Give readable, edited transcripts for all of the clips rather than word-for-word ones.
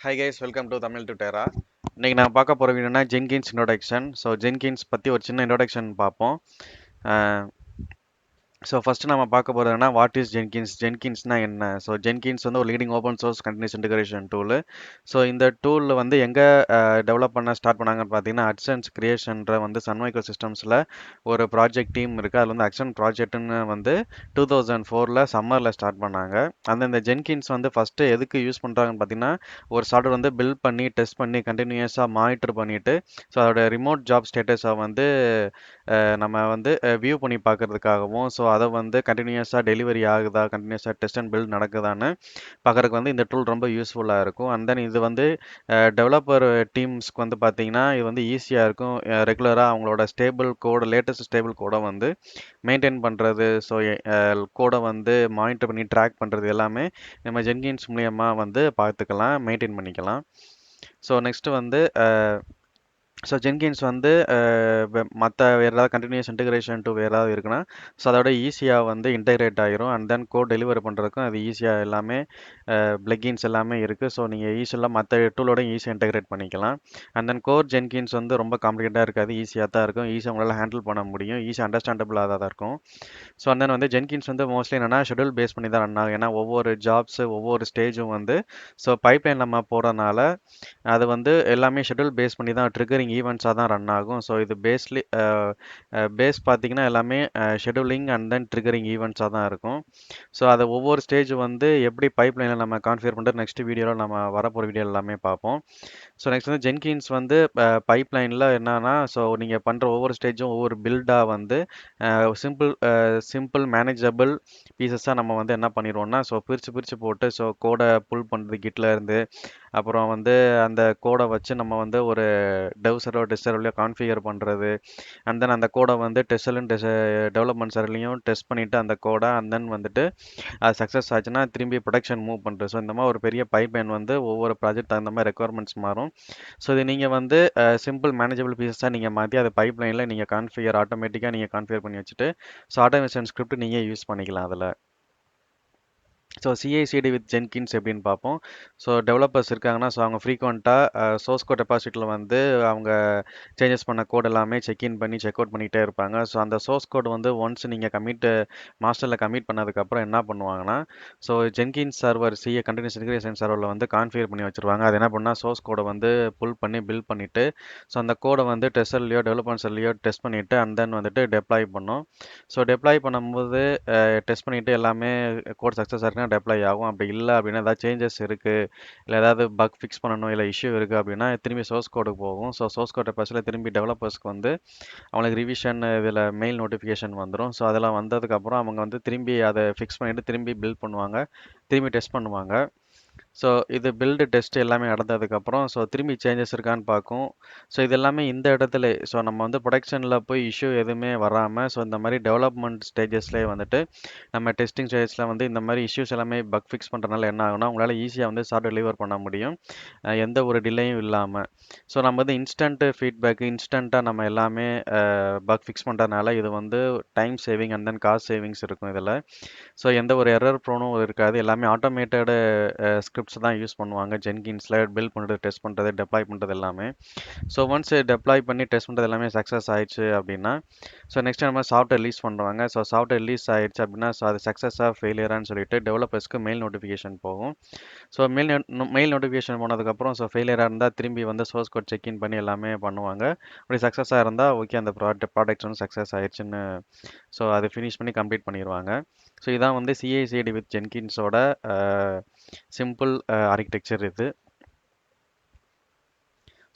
Hi guys, welcome to Tamil to டெரா. இன்னைக்கு நான் பார்க்க போகிற வீடியோனா ஜென்கின்ஸ் இன்ட்ரோடக்ஷன். ஸோ ஜென்கின்ஸ் பற்றி ஒரு சின்ன இன்ட்ரோடக்ஷன் பார்ப்போம். ஸோ ஃபஸ்ட்டு நம்ம பார்க்க போகிறதுனா வாட் இஸ் ஜென்கின்ஸ், ஜென்கின்ஸ்னா என்ன. ஸோ ஜென்கின்ஸ் வந்து ஒரு leading open source continuous integration tool. So இந்த டூலில் வந்து எங்கே டெவலப் பண்ண ஸ்டார்ட் பண்ணாங்கன்னு பார்த்தீங்கன்னா அட்சன்ஸ் கிரியேஷன்ற வந்து சன் மைக்ரோ சிஸ்டம்ஸில் ஒரு ப்ராஜெக்ட் டீம் இருக்குது. அதில் வந்து அக்ஷன் ப்ராஜெக்ட்னு வந்து 2004 சம்மரில் ஸ்டார்ட் பண்ணாங்க. அந்த இந்த ஜென்கின்ஸ் வந்து ஃபஸ்ட்டு எதுக்கு யூஸ் பண்ணுறாங்கன்னு பார்த்தீங்கன்னா ஒரு சாஃப்ட்வேர் வந்து பில்ட் பண்ணி டெஸ்ட் பண்ணி கண்டினியூஸாக மானிட்டர் பண்ணிவிட்டு ஸோ அதோட ரிமோட் ஜாப் ஸ்டேட்டஸை வந்து நம்ம வந்து வியூ பண்ணி பார்க்கறதுக்காகவும் ஸோ அதை வந்து கண்டினியூஸாக டெலிவரி ஆகுதா, கண்டினியூஸாக டெஸ்ட் அண்ட் பில்ட் நடக்குதான்னு பார்க்குறதுக்கு வந்து இந்த டூல் ரொம்ப யூஸ்ஃபுல்லாக இருக்கும். அண்ட் தென் இது வந்து டெவலப்பர் டீம்ஸ்க்கு வந்து பார்த்தீங்கன்னா இது வந்து ஈஸியாக இருக்கும். ரெகுலராக அவங்களோட ஸ்டேபிள் கோடு, லேட்டஸ்ட் ஸ்டேபிள் கோடை வந்து மெயின்டைன் பண்ணுறது, ஸோ கோடை வந்து மானிட்டர் பண்ணி ட்ராக் பண்ணுறது எல்லாமே நம்ம ஜென்கின்ஸ் மூலியமாக வந்து பார்த்துக்கலாம், மெயின்டைன் பண்ணிக்கலாம். ஸோ நெக்ஸ்ட்டு வந்து ஸோ ஜென்கின்ஸ் வந்து மற்ற வேறு ஏதாவது கண்டினியூஸ் இன்டகிரேஷன் டு வேறு ஏதாவது இருக்குன்னா ஸோ அதோட ஈஸியாக வந்து இன்டகிரேட் ஆகிரும். அண்ட் தென் கோட் டெலிவரி பண்ணுறதுக்கும் அது ஈஸியாக எல்லாமே பிளக்கின்ஸ் எல்லாமே இருக்குது. ஸோ நீங்கள் ஈஸியாக மற்ற டூலோட ஈஸியாக இன்டகிரேட் பண்ணிக்கலாம். அண்ட் தென் கோர் ஜென்கின்ஸ் வந்து ரொம்ப காம்ப்ளிகேட்டாக இருக்காது, ஈஸியாக தான் இருக்கும், ஈஸியாக உங்களால் ஹேண்டில் பண்ண முடியும், ஈஸியாக அண்டர்ஸ்டாண்டபிளாக தான் இருக்கும். ஸோ அண்ட் தென் வந்து ஜென்கின்ஸ் வந்து மோஸ்ட்லி என்னென்னா ஷெடியூல் பேஸ் பண்ணி தான் ரன் ஆகும். ஏன்னா ஒவ்வொரு ஜாப்ஸு ஒவ்வொரு ஸ்டேஜும் வந்து ஸோ பைப்லைன் நம்ம போகிறனால அது வந்து எல்லாமே ஷெடியூல் பேஸ் பண்ணி தான் ட்ரிகரிங் ஈவெண்ட்ஸாக தான் ரன் ஆகும். ஸோ இது பேஸ் பார்த்தீங்கன்னா எல்லாமே ஷெடியூலிங் அண்ட் தென் ட்ரிகரிங் ஈவெண்ட்ஸாக தான் இருக்கும். ஸோ அதை ஒவ்வொரு ஸ்டேஜ் வந்து எப்படி பைப்லைனில் நம்ம கான்ஃபிகர் பண்ணுறது நெக்ஸ்ட் வீடியோவில் நம்ம வரப்போகிற வீடியோ எல்லாமே பார்ப்போம். ஸோ நெக்ஸ்ட் வந்து ஜென்கின்ஸ் வந்து பைப்லைனில் என்னன்னா ஸோ நீங்கள் பண்ணுற ஒவ்வொரு ஸ்டேஜும் ஒவ்வொரு பில்டாக வந்து சிம்பிள் மேனேஜபிள் பீசஸாக நம்ம வந்து என்ன பண்ணிடுவோம்னா ஸோ பிரித்து போட்டு ஸோ கோடை புல் பண்ணுறது கிட்ல இருந்து அப்புறம் வந்து அந்த கோடை வச்சு நம்ம வந்து ஒரு டெவ் சர்வர் டெஸ்ட் சர்வர்லையோ கான்ஃபிகர் பண்ணுறது. அண்ட் தென் அந்த கோடை வந்து டெவலப்மெண்ட் சர்வர்லையும் டெஸ்ட் பண்ணிவிட்டு அந்த கோடை அண்ட் தென் வந்துட்டு அது சக்ஸஸ் ஆச்சுன்னா திரும்பி ப்ரொடக்ஷன் மூவ் பண்ணுறது. ஸோ இந்த மாதிரி ஒரு பெரிய பைப்லைன் வந்து ஒவ்வொரு ப்ராஜெக்ட் தகுந்த மாதிரி ரெக்குவயர்மெண்ட்ஸ் மாறும். ஸோ இது நீங்கள் வந்து சிம்பிள் மேனேஜபிள் பீசஸாக நீங்கள் மாற்றி அதை பைப்லைனில் நீங்கள் ஆட்டோமேட்டிக்காக நீங்கள் கான்ஃபிகர் பண்ணி வச்சுட்டு ஸோ ஆட்டோமேஷன் ஸ்கிரிப்ட் நீங்கள் யூஸ் பண்ணிக்கலாம் அதில். ஸோ சிஐசிடி வித் ஜென்கின்ஸ் எப்படின்னு பார்ப்போம். ஸோ டெவலப்பர்ஸ் இருக்காங்கன்னா ஸோ அவங்க ஃப்ரீக்வெண்ட்டாக சோர்ஸ் கோட் டெபாசிட்டில் வந்து அவங்க சேஞ்சஸ் பண்ண கோட் எல்லாமே செக்இன் பண்ணி செக் அவுட் பண்ணிகிட்டே இருப்பாங்க. ஸோ அந்த சோர்ஸ் கோட் வந்து ஒன்ஸ் நீங்கள் மாஸ்டரில் கமிட் பண்ணதுக்கப்புறம் என்ன பண்ணுவாங்கன்னா so Jenkins server continuous integration சர்வரில் வந்து கான்ஃபிகர் பண்ணி வச்சுருவாங்க. அது என்ன பண்ணால் சோர்ஸ் கோடை வந்து புல் பண்ணி பில்ட் பண்ணிவிட்டு ஸோ அந்த கோடை வந்து டெஸ்டர்லையோ டெவலப்மெண்ட்ஸ்லையோ டெஸ்ட் பண்ணிவிட்டு அண்ட் தென் வந்துட்டு டெப்ளாய் பண்ணும். ஸோ டெப்ளாய் பண்ணும்போது டெஸ்ட் பண்ணிவிட்டு எல்லாமே கோட் சக்ஸஸ் இருக்குன்னா டெப்ளாய் ஆகும். அப்படி இல்லை அப்படின்னா ஏதாவது சேஞ்சஸ் இருக்குது, இல்லை ஏதாவது பக் ஃபிக்ஸ் பண்ணணும், இல்லை இஷ்யூ இருக்குது அப்படின்னா திரும்பி சோர்ஸ் கோடுக்கு போகும். ஸோ சோர்ஸ் கோட் பஸ்ஸில் திரும்பி டெவலப்பர்ஸ்க்கு வந்து அவங்களுக்கு ரிவிஷன் இதில் மெயில் நோட்டிஃபிகேஷன் வந்துடும். ஸோ அதெல்லாம் வந்ததுக்கப்புறம் அவங்க வந்து திரும்பி அதை ஃபிக்ஸ் பண்ணிவிட்டு திரும்பி பில்ட் பண்ணுவாங்க, திரும்பி டெஸ்ட் பண்ணுவாங்க. ஸோ இது பில்டு டெஸ்ட் எல்லாமே நடந்ததுக்கப்புறம் ஸோ திரும்பி சேஞ்சஸ் இருக்கான்னு பார்க்கும். ஸோ இது எல்லாமே இந்த இடத்துல ஸோ நம்ம வந்து ப்ரொடக்ஷனில் போய் இஷ்யூ எதுவுமே வராமல் ஸோ இந்த மாதிரி டெவலப்மெண்ட் ஸ்டேஜஸ்லேயே வந்துட்டு நம்ம டெஸ்டிங் ஸ்டேஜஸில் வந்து இந்த மாதிரி இஷ்யூஸ் எல்லாமே பக் ஃபிக்ஸ் பண்ணுறதுனால என்ன ஆகும்னா உங்களால் ஈஸியாக வந்து சாஃப்ட்வேர் டெலிவர் பண்ண முடியும், எந்த ஒரு டிலேயும் இல்லாமல். ஸோ நம்ம வந்து இன்ஸ்டண்ட்டாக நம்ம எல்லாமே பக் ஃபிக்ஸ் பண்ணுறதுனால இது வந்து time saving and then cost savings இருக்கும் இதில். ஸோ எந்த ஒரு எரர் ப்ரோனும் இருக்காது, எல்லாமே ஆட்டோமேட்டடு ஸ்கிரிப்ட்ஸ் தான் யூஸ் பண்ணுவாங்க ஜென்கின்ஸில் பில்ட் பண்ணுறது, டெஸ்ட் பண்ணுறது, டெப்ளாய் பண்ணுறது எல்லாமே. ஸோ ஒன்ஸ் டெப்ளாய் பண்ணி டெஸ்ட் பண்ணுறது எல்லாமே சக்ஸஸ் ஆயிடுச்சு அப்படின்னா ஸோ நெக்ஸ்ட் நம்ம சாஃப்ட்வேர் ரிலீஸ் பண்ணுவாங்க. ஸோ சாஃப்ட்வேர் ரிலீஸ் ஆயிடுச்சு அப்படின்னா ஸோ அது சக்ஸஸாக ஃபெயிலியரான்னு சொல்லிட்டு டெவலப்பர்ஸ்க்கு மெயில் நோட்டிஃபிகேஷன் போகும். ஸோ மெயில் நோட்டிஃபிகேஷன் போனதுக்கப்புறம் ஸோ ஃபெயிலியராக இருந்தால் திரும்பி வந்து சோர்ஸ் கோட் செக்இன் பண்ணி எல்லாமே பண்ணுவாங்க. அப்படி சக்ஸஸாக இருந்தால் ஓகே அந்த ப்ராடக்ட் வந்து சக்ஸஸ் ஆயிடுச்சுன்னு ஸோ அதை ஃபினிஷ் பண்ணி கம்ப்ளீட் பண்ணிடுவாங்க. ஸோ இதான் வந்து சிஐசிடி வித் ஜென்கின்ஸோட சிம்பிள் ஆர்கிடெக்சர் இது.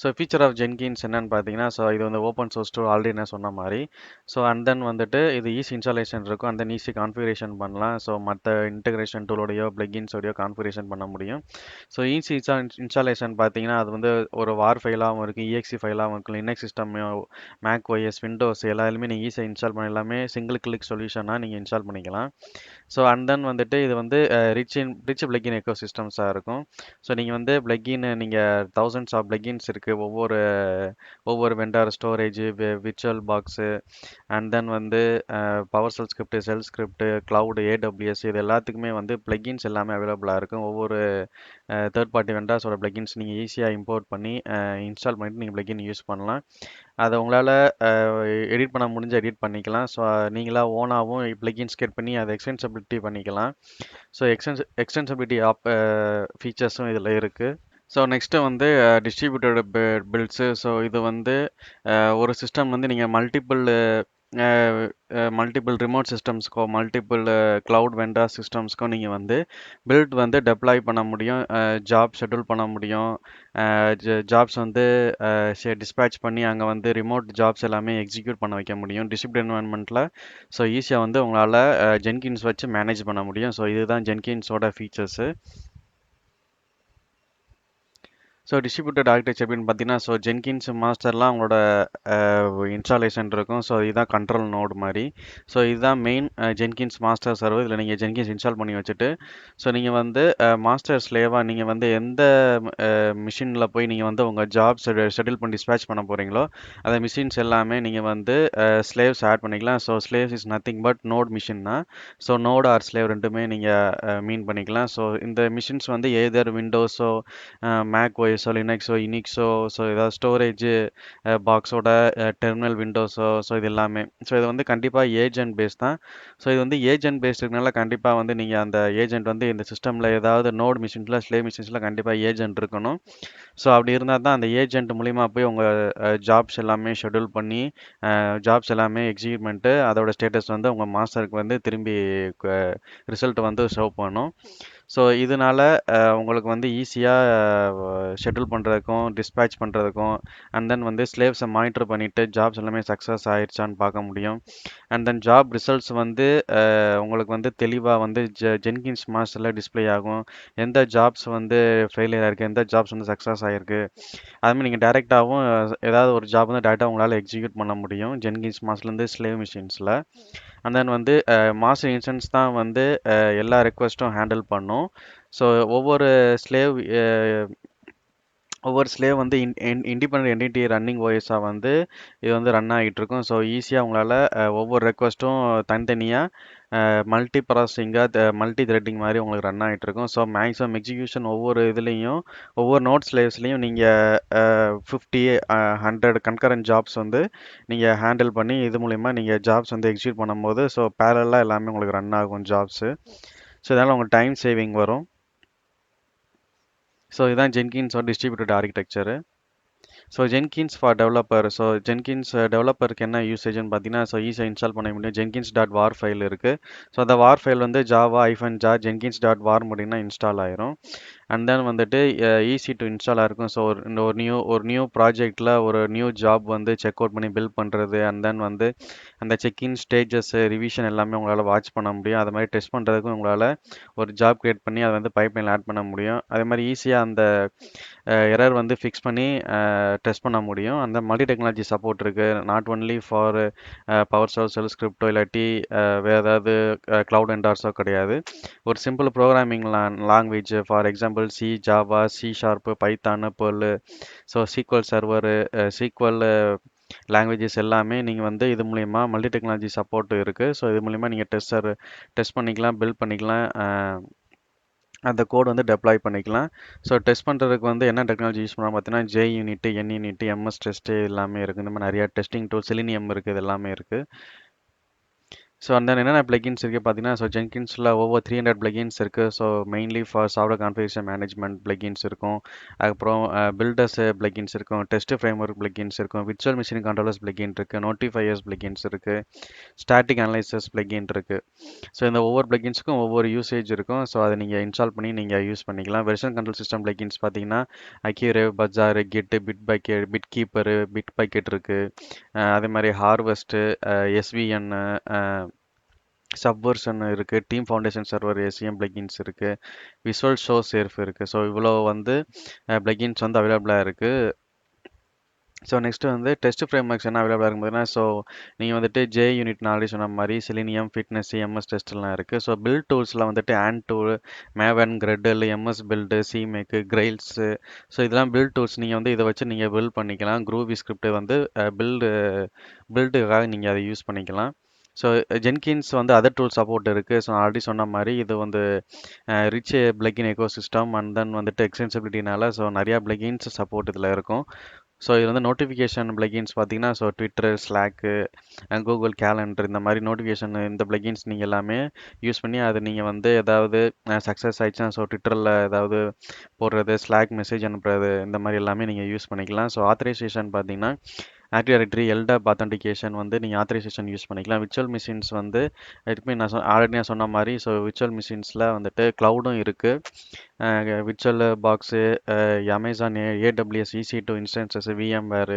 ஸோ ஃபீச்சர் ஆஃப் ஜென்கின்ஸ் என்னன்னு பார்த்தீங்கன்னா ஸோ இது வந்து ஓப்பன் சோர்ஸ் டூல் ஆல்ரெடி நான் சொன்ன மாதிரி. ஸோ அண்ட் தென் வந்துட்டு இது ஈஸி இன்ஸ்டாலேஷன் இருக்கும், அண்ட் தென் ஈஸி கான்ஃபிகரேஷன் பண்ணலாம். ஸோ மற்ற இன்டகிரேஷன் டூலோடையோ பிளகின்ஸோடையோ கான்ஃபிகரேஷன் பண்ண முடியும். ஸோ ஈஸி இன்ஸ்டாலேஷன் பார்த்தீங்கன்னா அது வந்து ஒரு வார் ஃபைலாகவும் இருக்குது, இஎக்ஸி ஃபைலாகவும் இருக்கும், Linux system, Mac OS, Windows எல்லாருமே நீங்கள் ஈஸியாக இன்ஸ்டால் பண்ண எல்லாமே சிங்கிள் கிளிக் சொல்யூஷனாக நீங்கள் இன்ஸ்டால் பண்ணிக்கலாம். ஸோ அண்ட் தென் வந்துட்டு இது வந்து ரிச் பிளகின் எக்கோ சிஸ்டம்ஸாக இருக்கும். ஸோ நீங்கள் வந்து பிளகின் நீங்கள் தௌசண்ட்ஸ் ஆஃப் பிளகின்ஸ் இருக்குது இருக்குது. ஒவ்வொரு ஒவ்வொரு vendor storage, virtual box, and then வந்து PowerShell script, shell script, cloud, AWS, இது எல்லாத்துக்குமே வந்து பிளகின்ஸ் எல்லாமே அவைலபிளாக இருக்கும். ஒவ்வொரு தேர்ட் பார்ட்டி வெண்டார்ஸோட பிளகின்ஸ் நீங்கள் ஈஸியாக இம்போர்ட் பண்ணி இன்ஸ்டால் பண்ணிட்டு நீங்கள் பிளகின் யூஸ் பண்ணலாம். அதை உங்களால் எடிட் பண்ண முடிஞ்ச எடிட் பண்ணிக்கலாம். ஸோ நீங்களா ஓனாகவும் பிளகின்ஸ் கிரியேட் பண்ணி அதை எக்ஸ்டென்சிபிலிட்டி பண்ணிக்கலாம். ஸோ எக்ஸ்டென்சிபிலிட்டி ஃபீச்சர்ஸும் இதில் இருக்குது. ஸோ நெக்ஸ்ட்டு வந்து டிஸ்ட்ரிபியூட்டட் பில்ட்ஸு. ஸோ இது வந்து ஒரு சிஸ்டம் வந்து நீங்கள் மல்டிபிள் ரிமோட் சிஸ்டம்ஸ்க்கோ மல்டிபிள் க்ளவுட் வெண்டார் சிஸ்டம்ஸ்க்கோ நீங்கள் வந்து பில்ட் வந்து டெப்ளாய் பண்ண முடியும், ஜாப் ஷெட்யூல் பண்ண முடியும், ஜாப்ஸ் வந்து டிஸ்பேட்ச் பண்ணி அங்கே வந்து ரிமோட் ஜாப்ஸ் எல்லாமே எக்ஸிக்யூட் பண்ண வைக்க முடியும் டிஸ்ட்ரிபியூட் என்வரான்மெண்ட்டில். ஸோ ஈஸியாக வந்து உங்களால் ஜென்கின்ஸ் வச்சு மேனேஜ் பண்ண முடியும். ஸோ இதுதான் ஜென்கின்ஸோட ஃபீச்சர்ஸு. ஸோ டிஸ்ட்ரிபியூட்டட் ஆர்கிடெக்சர் அப்படின்னு பார்த்தீங்கன்னா, ஸோ ஜென்கின்ஸ் மாஸ்டர்லாம் உங்களோட இன்ஸ்டாலேஷன் இருக்கும். ஸோ இதுதான் கண்ட்ரோல் நோடு மாதிரி. ஸோ இதுதான் மெயின் ஜென்கின்ஸ் மாஸ்டர் சர்வர். இதில் நீங்கள் ஜென்கின்ஸ் இன்ஸ்டால் பண்ணி வச்சுட்டு, ஸோ நீங்கள் வந்து மாஸ்டர் ஸ்லேவாக நீங்கள் வந்து எந்த மிஷினில் போய் நீங்கள் வந்து உங்கள் ஜாப் ஷெட்யூல் பண்ணி டிஸ்பேச் பண்ண போகிறீங்களோ அந்த மிஷின்ஸ் எல்லாமே நீங்கள் வந்து ஸ்லேவ்ஸ் ஆட் பண்ணிக்கலாம். So slaves is nothing but node மிஷின்னா, ஸோ நோட் ஆர் ஸ்லேவ் ரெண்டுமே நீங்கள் மீன் பண்ணிக்கலாம். ஸோ இந்த மிஷின்ஸ் வந்து ஏதர் விண்டோஸோ மேக் ஓஎஸோ லினக்ஸோ யூனிக்ஸோ, ஸோ ஏதாவது ஸ்டோரேஜ் பாக்ஸோட டெர்மினல் விண்டோஸோ, ஸோ இது எல்லாமே. ஸோ இது வந்து கண்டிப்பாக ஏஜென்ட் பேஸ் தான். ஸோ இது வந்து ஏஜென்ட் பேஸ்ட் இருக்கனால கண்டிப்பாக வந்து நீங்கள் அந்த ஏஜென்ட் வந்து இந்த சிஸ்டமில் ஏதாவது நோட் மிஷின்ஸில் ஸ்லேவ் மிஷின்ஸில் கண்டிப்பாக ஏஜென்ட் இருக்கணும். ஸோ அப்படி இருந்தால் தான் அந்த ஏஜென்ட் மூலிமா போய் உங்கள் ஜாப்ஸ் எல்லாமே ஷெட்யூல் பண்ணி ஜாப்ஸ் எல்லாமே எக்ஸிக்யூட் பண்ணிட்டு அதோட ஸ்டேட்டஸ் வந்து உங்கள் மாஸ்டருக்கு வந்து திரும்பி ரிசல்ட் வந்து ஷோ பண்ணும். ஸோ இதனால உங்களுக்கு வந்து ஈஸியாக ஷெட்யூல் பண்ணுறதுக்கும் டிஸ்பேட்ச் பண்ணுறதுக்கும் அண்ட் தென் வந்து ஸ்லேவ்ஸை மானிட்டர் பண்ணிவிட்டு ஜாப்ஸ் எல்லாமே சக்ஸஸ் ஆயிடுச்சான்னு பார்க்க முடியும். அண்ட் தென் ஜாப் ரிசல்ட்ஸ் வந்து உங்களுக்கு வந்து தெளிவாக வந்து ஜென்கின்ஸ் மாஸ்டரில் டிஸ்பிளே ஆகும். எந்த ஜாப்ஸ் வந்து ஃபெயிலியர் ஆகிருக்கு, எந்த ஜாப்ஸ் வந்து சக்ஸஸ் ஆகிருக்கு. அதுமாதிரி நீங்கள் டேரெக்டாகவும் ஏதாவது ஒரு ஜாப் வந்து டேரெக்டாக உங்களால் எக்ஸிக்யூட் பண்ண முடியும் ஜென்கின்ஸ் மாஸ்டர்லேருந்து ஸ்லேவ் மிஷின்ஸில். அண்ட் தென் வந்து மாஸ்டர் இன்ஸ்டன்ஸ் தான் வந்து எல்லா ரெக்வஸ்ட்டும் ஹேண்டில் பண்ணும். ஸோ ஒவ்வொரு ஸ்லேவ் வந்து இண்டிபெண்டன்ட் என்டிட்டி ரன்னிங் ஓஎஸாக வந்து இது வந்து ரன் ஆகிட்டு இருக்கும். ஸோ ஈஸியாக உங்களால் ஒவ்வொரு ரெக்வஸ்ட்டும் தனித்தனியாக மல்டி ப்ராசஸிங்காக மல்டி த்ரெட்டிங் மாதிரி உங்களுக்கு ரன் ஆகிட்டு இருக்கும். ஸோ மேக்ஸிமம் எக்ஸிக்யூஷன் ஒவ்வொரு இதுலேயும் ஒவ்வொரு நோட் ஸ்லேவ்ஸ்லேயும் நீங்கள் 50 100 கன்கரண்ட் ஜாப்ஸ் வந்து நீங்கள் ஹேண்டில் பண்ணி இது மூலிமா நீங்கள் ஜாப்ஸ் வந்து எக்ஸிக்யூட் பண்ணும்போது ஸோ பேரலாக எல்லாமே உங்களுக்கு ரன் ஆகும் ஜாப்ஸு. ஸோ இதனால் உங்களுக்கு டைம் சேவிங் வரும். ஸோ இதுதான் ஜென்கின்ஸோட distributed architecture. So Jenkins for developer. So Jenkins டெவலப்பருக்கு என்ன யூசேஜ்னு பார்த்தீங்கன்னா, ஸோ ஈஸியாக இன்ஸ்டால் பண்ண முடியும். ஜென்கின்ஸ் டாட் வார் ஃபைல் இருக்குது. ஸோ அந்த வார் ஃபைல் வந்து Java -jar Jenkins dot war முடினா இன்ஸ்டால் ஆயிரும். அண்ட் தென் வந்துட்டு ஈஸி டு இன்ஸ்டாலாக இருக்கும். ஸோ ஒரு நியூ ப்ராஜெக்டில் ஒரு நியூ ஜாப் வந்து செக் அவுட் பண்ணி பில்ட் பண்ணுறது அண்ட் தென் வந்து அந்த செக்இன் ஸ்டேஜஸ் ரிவிஷன் எல்லாமே உங்களால் வாட்ச் பண்ண முடியும். அது மாதிரி டெஸ்ட் பண்ணுறதுக்கும் உங்களால் ஒரு ஜாப் கிரியேட் பண்ணி அதை வந்து பைப்லைனில் ஆட் பண்ண முடியும். அதே மாதிரி ஈஸியாக அந்த எரர் வந்து ஃபிக்ஸ் பண்ணி டெஸ்ட் பண்ண முடியும். அந்த மல்டி டெக்னாலஜி சப்போர்ட் இருக்குது. Not only for PowerShell ஸ்கிரிப்டோ இல்லாட்டி வேறு ஏதாவது க்ளவுட் வெண்டார்ஸோ கிடையாது. ஒரு simple programming language for example C, Java, C#, Python, Perl, so SQL server, SQL languages எல்லாமே நீங்கள் வந்து இது மூலிமா மல்டி டெக்னாலஜி சப்போர்ட் இருக்குது. ஸோ இது மூலிமா நீங்கள் டெஸ்ட் பண்ணிக்கலாம், பில்ட் பண்ணிக்கலாம், அந்த கோட் வந்து டெப்ளாய் பண்ணிக்கலாம். ஸோ டெஸ்ட் பண்ணுறதுக்கு வந்து என்ன டெக்னாலஜி யூஸ் பண்ணலாம் பார்த்தீங்கன்னா, JUnit, NUnit, MS Test எல்லாமே இருக்குது. இந்த மாதிரி நிறையா டெஸ்டிங் டூல், Selenium இருக்குது, இது எல்லாமே இருக்குது. ஸோ அந்த என்னென்ன பிளகின்ஸ் இருக்குது பார்த்தீங்கன்னா, ஸோ ஜென்கின்ஸில் ஓவர் 300 பிளகின்ஸ் இருக்குது. So mainly for software configuration management plugins இருக்கும். அதுக்கப்புறம் பில்டர்ஸ் பிளகின்ஸ் இருக்கும், டெஸ்ட் ஃப்ரேம் ஒர்க் பிளகின்ஸ் இருக்கும், விர்ச்சுவல் மிஷின் கண்ட்ரோலர்ஸ் பிளகின் இருக்குது, நோட்டிஃபையர்ஸ் பிளகின்ஸ் இருக்குது, ஸ்டாட்டிக் அனலைசஸ் பிளகின் இருக்குது. ஸோ இந்த ஒவ்வொரு பிளகின்ஸுக்கும் ஒவ்வொரு யூசேஜ் இருக்கும். ஸோ அதை நீங்கள் இன்ஸ்டால் பண்ணி நீங்கள் யூஸ் பண்ணிக்கலாம். வெர்ஷன் கண்ட்ரோல் சிஸ்டம் பிளகின்ஸ் பார்த்தீங்கன்னா AccuRev, Bazaar, Git, BitKeeper, Bitbucket இருக்குது. அதே மாதிரி ஹார்வெஸ்ட்டு, SVN, சப்வர்ஷன் இருக்குது, team foundation server, ACM plugins இருக்குது, விஷுவல் ஷோ சேஃப் இருக்குது. ஸோ இவ்வளோ வந்து பிளகின்ஸ் வந்து அவைலபிளாக இருக்குது. ஸோ நெக்ஸ்ட்டு வந்து டெஸ்ட் ஃப்ரேம்வொர்க்ஸ் என்ன அவைலபிளாக இருக்கும் பார்த்தீங்கன்னா, ஸோ நீங்கள் வந்துட்டு ஜே யூனிட் நான் ஆல்ரெடி சொன்ன மாதிரி செலினியம், ஃபிட்னஸ், எம்எஸ் டெஸ்ட்லாம் இருக்குது. ஸோ பில்ட் டூல்ஸில் வந்துட்டு Ant tool, Maven, Gradle, MS build, CMake, Grails. So இதெல்லாம் பில்ட் டூல்ஸ். நீங்கள் வந்து இதை வச்சு நீங்கள் பில்ட் பண்ணிக்கலாம். குரூபி ஸ்கிரிப்ட் வந்து பில்டு பில்டுக்காக நீங்கள் அதை யூஸ் பண்ணிக்கலாம். ஸோ ஜென்கின்ஸ் வந்து அதர் டூல் சப்போர்ட் இருக்குது. ஸோ ஆல்ரெடி சொன்ன மாதிரி இது வந்து rich plugin ecosystem and then வந்துட்டு எக்ஸ்டென்சிபிலிட்டினால ஸோ நிறையா பிளகின்ஸ் சப்போர்ட் இதில் இருக்கும். ஸோ இது வந்து நோட்டிஃபிகேஷன் பிளகின்ஸ் பார்த்தீங்கன்னா, so Twitter, Slack, Google calendar இந்த மாதிரி நோட்டிஃபிகேஷன் இந்த பிளகின்ஸ் நீங்கள் எல்லாமே யூஸ் பண்ணி அது நீங்கள் வந்து ஏதாவது சக்ஸஸ் ஆயிடுச்சுன்னா ஸோ ட்விட்டரில் ஏதாவது போடுறது, ஸ்லாக் மெசேஜ் அனுப்புறது இந்த மாதிரி எல்லாமே நீங்கள் யூஸ் பண்ணிக்கலாம். ஸோ ஆத்தரைசேஷன் பார்த்தீங்கன்னா ஆக்டிவ் டைரக்டரி எல்டாப் ஆத்தென்டிகேஷன் வந்து நீங்கள் ஆத்தரைசேஷன் யூஸ் பண்ணிக்கலாம். விர்ச்சுவல் மிஷின்ஸ் வந்து எதுக்குமே ஆல்ரெடி நான் சொன்ன மாதிரி ஸோ விர்ச்சுவல் மிஷின்ஸில் வந்துட்டு க்ளவுடும் இருக்குது. Virtual box, Amazon AWS EC2 instances, VMware.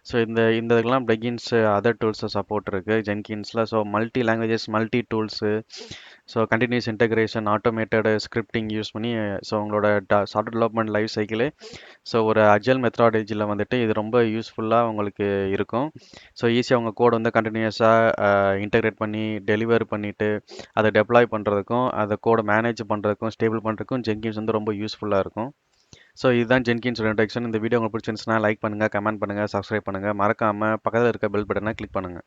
So இந்த இதுக்கெல்லாம் பிளகின்ஸ் அதர் டூல்ஸ் சப்போர்ட் இருக்குது ஜென்கின்ஸில். So multi languages, multi tools, so continuous integration, automated scripting use பண்ணி ஸோ உங்களோட சாஃப்ட்வேர் டெவலப்மெண்ட் லைஃப் சைக்கிளே ஸோ ஒரு அஜல் மெத்தடாலஜியில் வந்துட்டு இது ரொம்ப யூஸ்ஃபுல்லாக உங்களுக்கு இருக்கும். ஸோ ஈஸியாக உங்கள் கோட் வந்து கண்டினியூஸாக இன்டகிரேட் பண்ணி டெலிவர் பண்ணிவிட்டு அதை டெப்ளாய் பண்ணுறதுக்கும் அதை கோடை மேனேஜ் பண்ணுறதுக்கும் ஸ்டேபிள் பண்ணுறதுக்கும் ஜென்கின்ஸ் வந்து ரொம்ப யூஸ்ஃபுல்லாக இருக்கும். ஸோ இதுதான் ஜென்கின்ஸ் இன்ட்ரடக்ஷன். இந்த வீடியோ உங்களுக்கு பிடிச்சிருந்துச்சுன்னா லைக் பண்ணுங்கள், கமெண்ட் பண்ணுங்கள், சப்ஸ்கிரைப் பண்ணுங்கள். மறக்காமல் பக்கத்தில் இருக்க பெல் பட்டனை கிளிக் பண்ணுங்கள்.